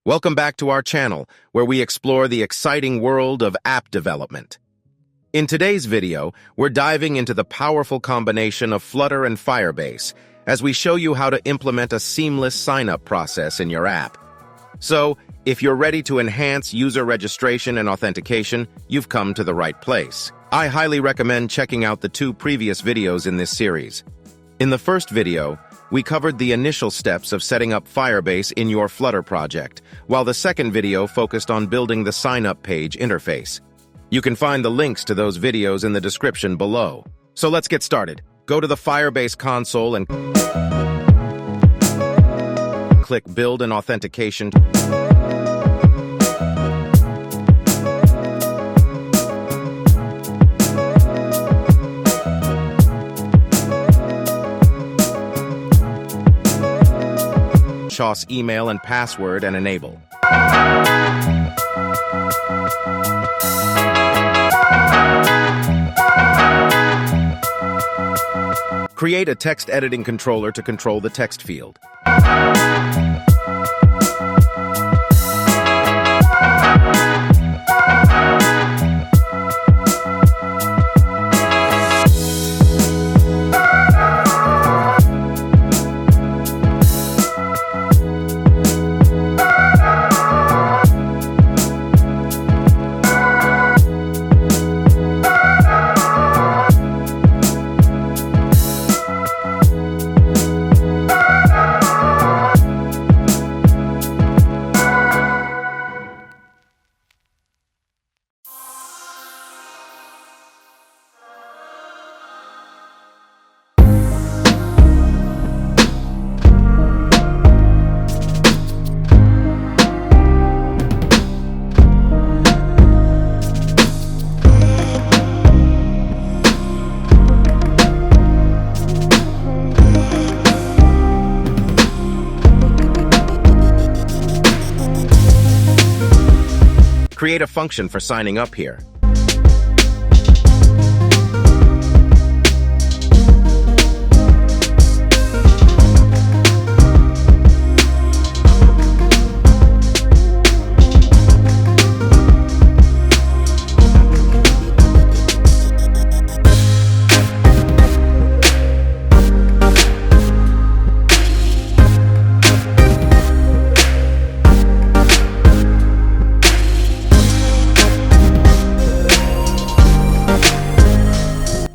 Welcome back to our channel, where we explore the exciting world of app development. In today's video, we're diving into the powerful combination of Flutter and Firebase as we show you how to implement a seamless sign-up process in your app. So, if you're ready to enhance user registration and authentication, you've come to the right place. I highly recommend checking out the 2 previous videos in this series. In the first video, we covered the initial steps of setting up Firebase in your Flutter project, while the second video focused on building the sign-up page interface. You can find the links to those videos in the description below. So let's get started. Go to the Firebase console and click Build an Authentication. Choose email and password and enable. Create a text editing controller to control the text field. Create a function for signing up here.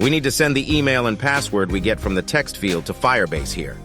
We need to send the email and password we get from the text field to Firebase here.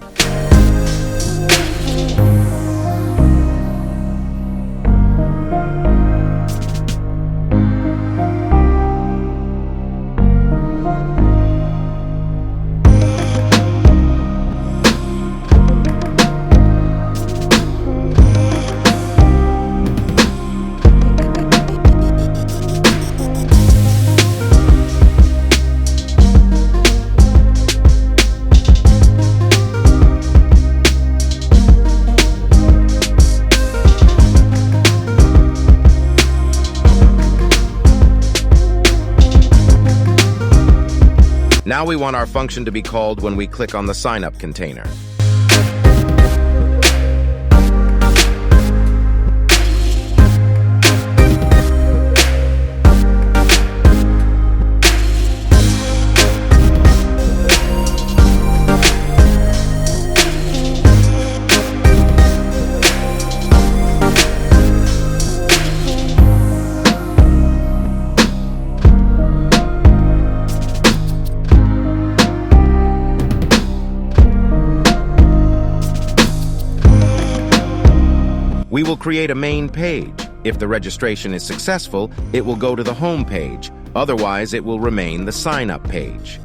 Now we want our function to be called when we click on the sign-up container. We will create a main page. If the registration is successful, it will go to the home page. Otherwise, it will remain the sign-up page.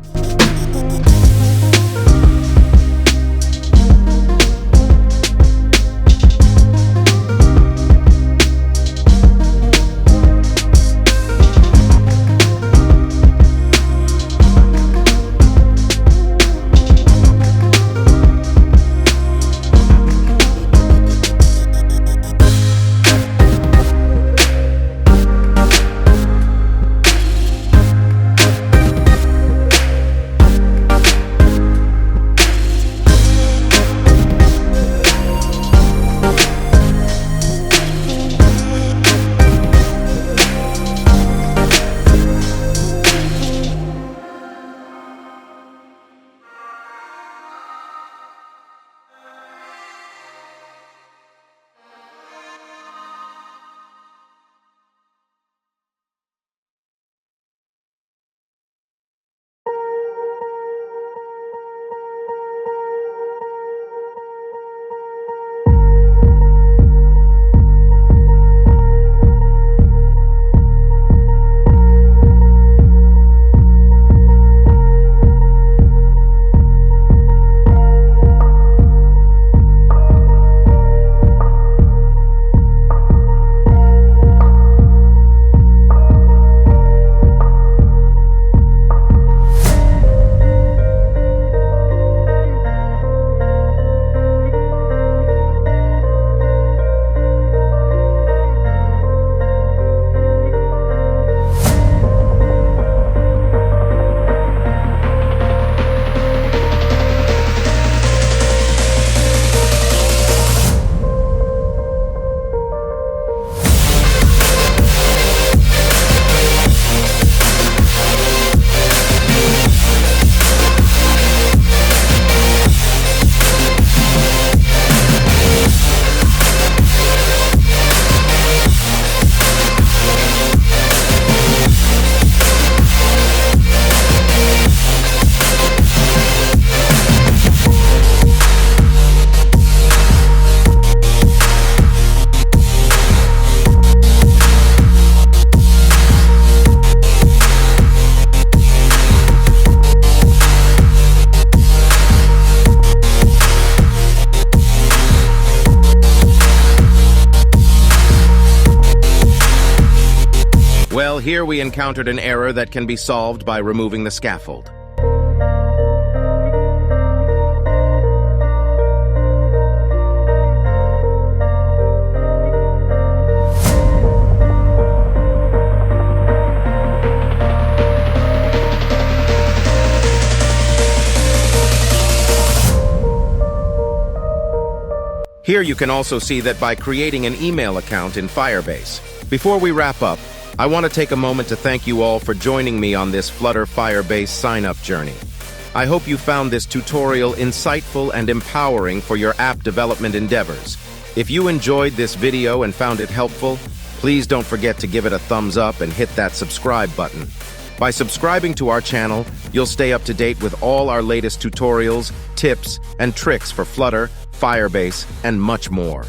Well, here we encountered an error that can be solved by removing the scaffold. Here you can also see that by creating an email account in Firebase. Before we wrap up, I want to take a moment to thank you all for joining me on this Flutter Firebase sign-up journey. I hope you found this tutorial insightful and empowering for your app development endeavors. If you enjoyed this video and found it helpful, please don't forget to give it a thumbs up and hit that subscribe button. By subscribing to our channel, you'll stay up to date with all our latest tutorials, tips, and tricks for Flutter, Firebase, and much more.